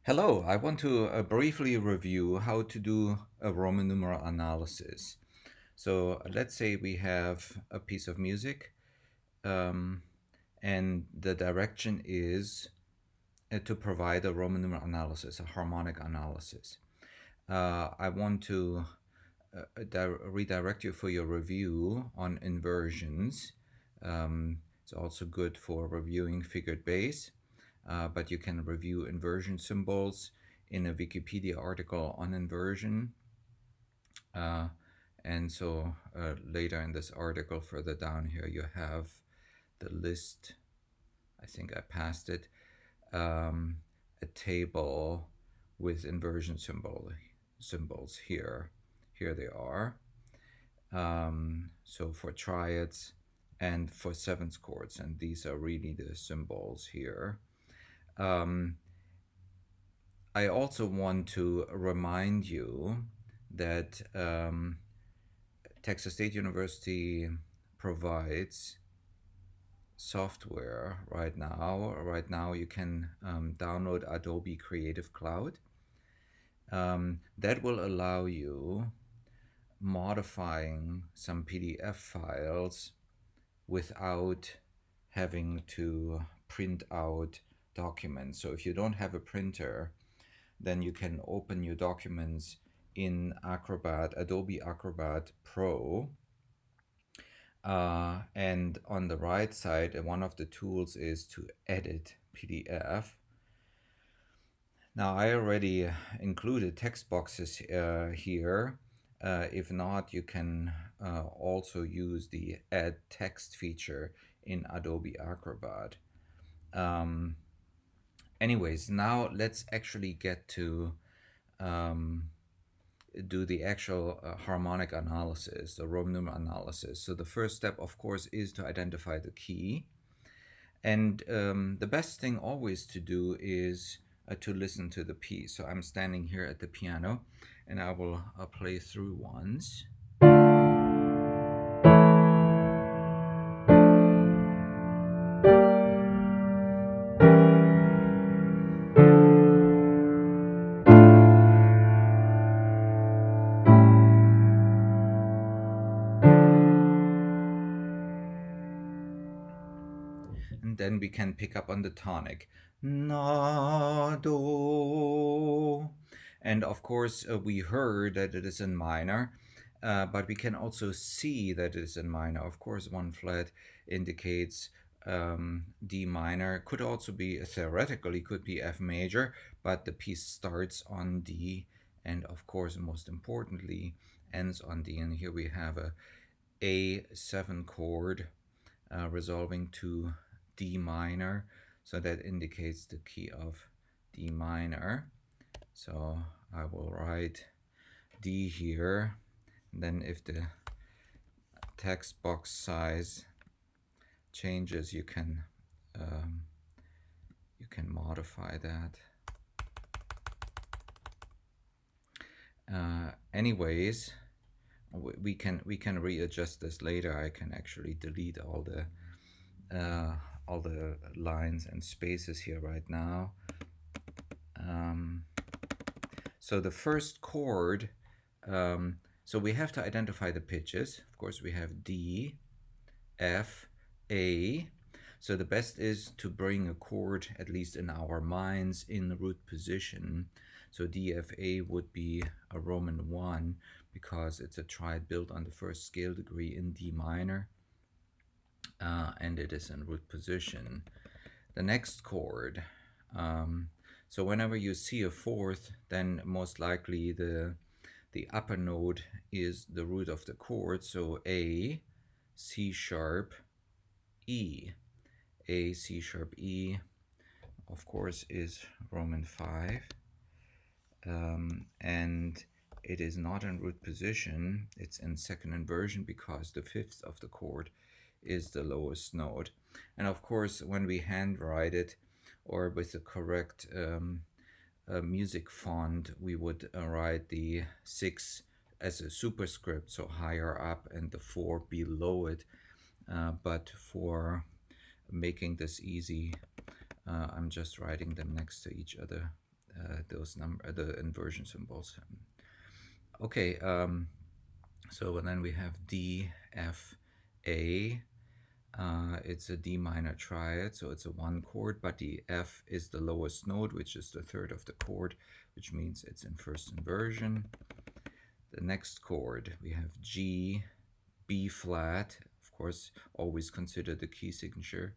Hello, I want to briefly review how to do a Roman numeral analysis. So let's say we have a piece of music um, and the direction is to provide a Roman numeral analysis, a harmonic analysis. I want to redirect you for your review on inversions. It's also good for reviewing figured bass, but you can review inversion symbols in a Wikipedia article on inversion. And so later in this article, further down here, you have the list. I think I passed it. A table with inversion symbols here. Here they are. So for triads and for seventh chords, and these are really the symbols here. I also want to remind you that Texas State University provides software right now. Right now, you can download Adobe Creative Cloud. That will allow you modifying some PDF files without having to print out documents. So if you don't have a printer, then you can open your documents in Adobe Acrobat Pro. And on the right side, one of the tools is to edit PDF. Now, I already included text boxes here. If not, you can also use the Add Text feature in Adobe Acrobat. Anyways, now let's actually get to do the actual harmonic analysis, the Roman numeral analysis. So the first step, of course, is to identify the key. And the best thing always to do is to listen to the piece. So I'm standing here at the piano, and I will play through once. And then we can pick up on the tonic. Na, do. And of course, we heard that it is in minor, but we can also see that it is in minor. Of course, one flat indicates D minor. Could also be, theoretically, could be F major, but the piece starts on D, and of course, most importantly, ends on D. And here we have a A7 chord resolving to D minor, so that indicates the key of D minor. So I will write D here. And then if the text box size changes, you can modify that. Anyways, we can readjust this later. I can actually delete all the lines and spaces here right now. So the first chord, so we have to identify the pitches. Of course, we have D, F, A. So the best is to bring a chord, at least in our minds, in the root position. So D, F, A would be a Roman 1 because it's a triad built on the first scale degree in D minor. And it is in root position. The next chord, so whenever you see a fourth, then most likely the upper note is the root of the chord. So A, C sharp, E. A, C sharp, E, of course, is Roman 5. And it is not in root position. It's in second inversion because the fifth of the chord is the lowest note. And of course, when we handwrite it or with the correct music font, we would write the 6 as a superscript, so higher up, and the 4 below it. But for making this easy, I'm just writing them next to each other the inversion symbols. Okay, so then we have D, F, A. It's a D minor triad, so it's a 1 chord, but the F is the lowest note, which is the third of the chord, which means it's in first inversion. The next chord, we have G, B flat, of course, always consider the key signature,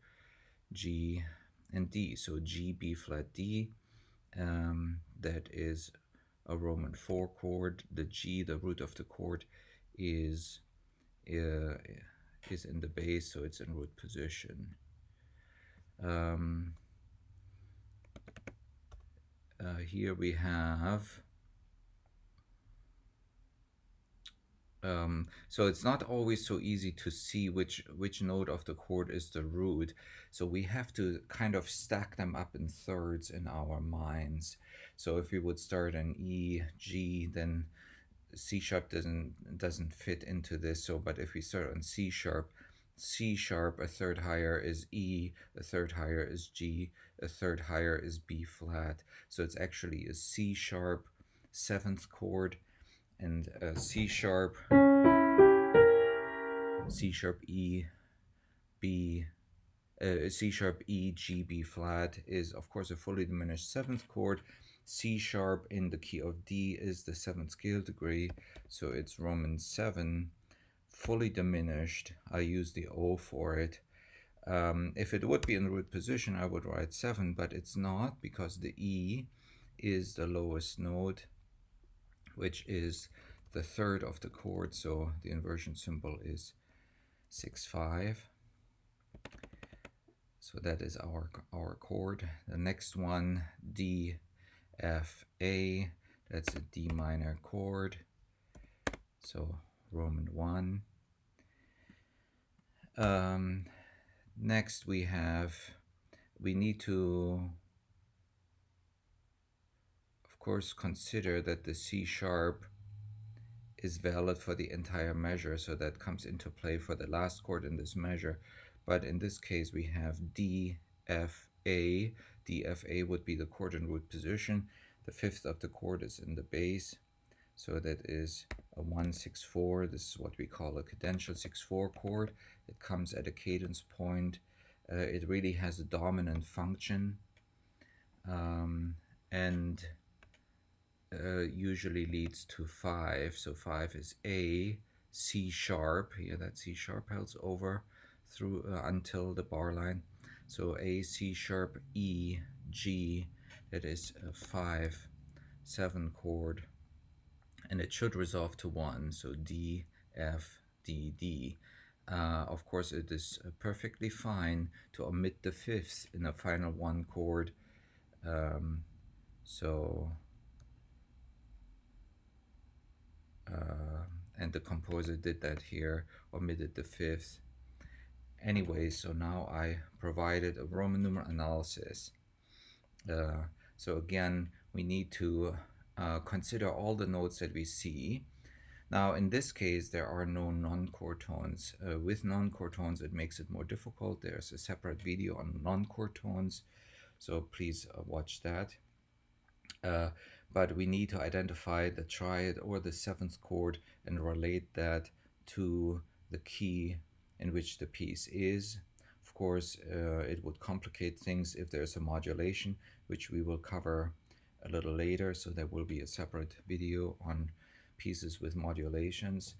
G and D. So G, B flat, D, that is a Roman 4 chord. The G, the root of the chord, is in the bass, so it's in root position. Here we have so it's not always so easy to see which note of the chord is the root, so we have to kind of stack them up in thirds in our minds. So if we would start an E, G, then C sharp doesn't fit into this. So but if we start on C sharp, a third higher is E, a third higher is G, a third higher is B flat. So it's actually a C sharp 7th chord, and C sharp, E, B, C sharp, E, G, B flat is of course a fully diminished 7th chord. C sharp in the key of D is the 7th scale degree, so it's Roman 7, fully diminished. I use the O for it. If it would be in root position, I would write 7, but it's not, because the E is the lowest note, which is the third of the chord, so the inversion symbol is 6-5. So that is our chord. The next one, D, F, A, that's a D minor chord, so Roman 1. Next we need to, of course, consider that the C sharp is valid for the entire measure, so that comes into play for the last chord in this measure. But in this case we have D, F, A. D, F, A would be the chord in root position. The 5th of the chord is in the bass, so that is a 1-6-4. This is what we call a cadential 6-4 chord. It comes at a cadence point. It really has a dominant function, and usually leads to 5. So 5 is A, C sharp. Here that C sharp holds over through until the bar line. So A, C sharp, E, G. That is a 5-7 chord, and it should resolve to 1. So D, F, D, D. Of course, it is perfectly fine to omit the 5th in a final 1 chord. And the composer did that here, omitted the 5th. Anyway, so now I provided a Roman numeral analysis. So again, we need to consider all the notes that we see. Now in this case there are no non-chord tones. With non-chord tones it makes it more difficult. There's a separate video on non-chord tones, so please watch that. But we need to identify the triad or the 7th chord and relate that to the key in which the piece is. Of course, it would complicate things if there's a modulation, which we will cover a little later, so there will be a separate video on pieces with modulations.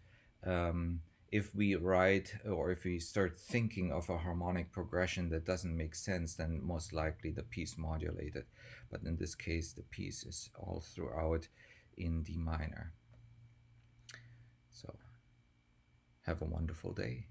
If we write, or if we start thinking of a harmonic progression that doesn't make sense, then most likely the piece modulated. But in this case, the piece is all throughout in D minor. So, have a wonderful day.